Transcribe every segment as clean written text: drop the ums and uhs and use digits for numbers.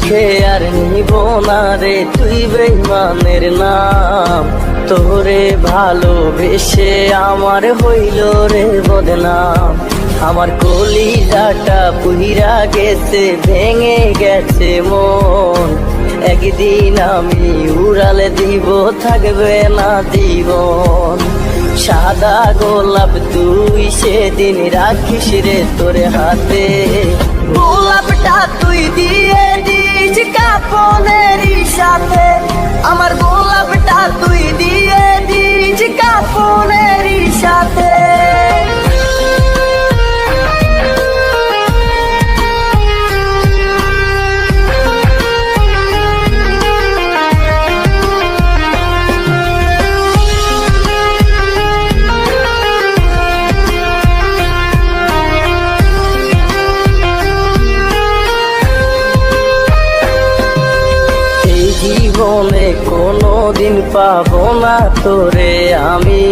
মুখে আর নিব না রে তুই বেঈমানের নাম। তোরে ভালোবেসে আমার হইল রে বদনাম। আমার কলিজাটা পুইরা গেছে, ভেঙে গেছে মন। একদিন আমি উড়ালে দিব, থাকবে না জীবন। সাদা গোলাপ তুই সেদিন রাখিস রে তোর হাতে। গোলাপটা তুই দিয়ে দিস কাফনেরই সাথে। আমার গোলাপটা তুই দিয়ে দিস কাফনেরই সাথে। জীবনে কোনোদিন পাবো না তোরে আমি।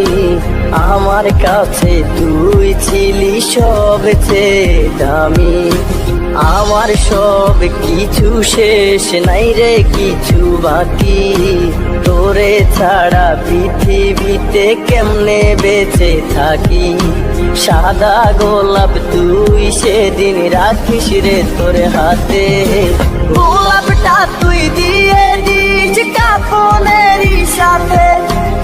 আমার কাছে তুই ছিলি সবচেয়ে দামি। আমার সব কিছু শেষ, নাই রে কিছু বাকি। তোরে ছাড়া পৃথিবীতে কেমনে বেঁচে থাকি। সাদা গোলাপ তুই সেদিন রাখিস রে তোর হাতে। গোলাপটা তুই দিয়ে দিস কাফনেরই সাথে।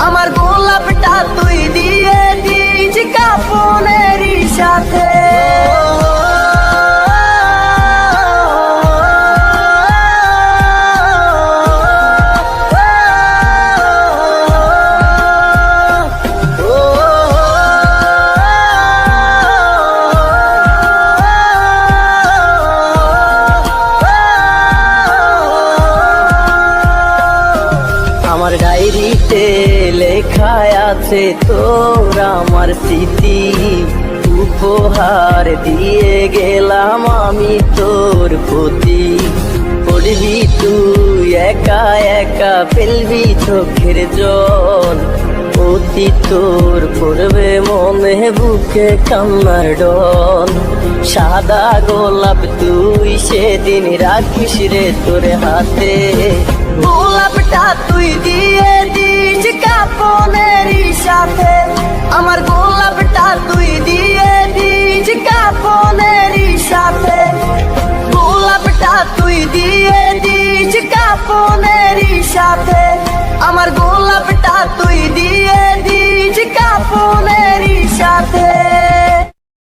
আমার গোলাপটা তুই দিয়ে দিস কাফনেরই সাথে। আমার ডায়েরিতে লেখা আছে তোর আমার স্মৃতি। উপহার দিয়ে গেলাম আমি তোর প্রতি। পড়বি তুই একা একা, ফেলবি চোখের জল। অতি তোর পড়বে মনে, বুকে কান্নার ডল। সাদা গোলাপ তুই সেদিন রাখিস রে তোর হাতে। গোলাপটা তুই দিয়ে দিস কাফনেরই সাথে। আমার গোলাপটা তুই দিয়ে দিস কাফনেরই সাথে। গোলাপটা তুই দিয়ে দিস কাফনেরই সাথে।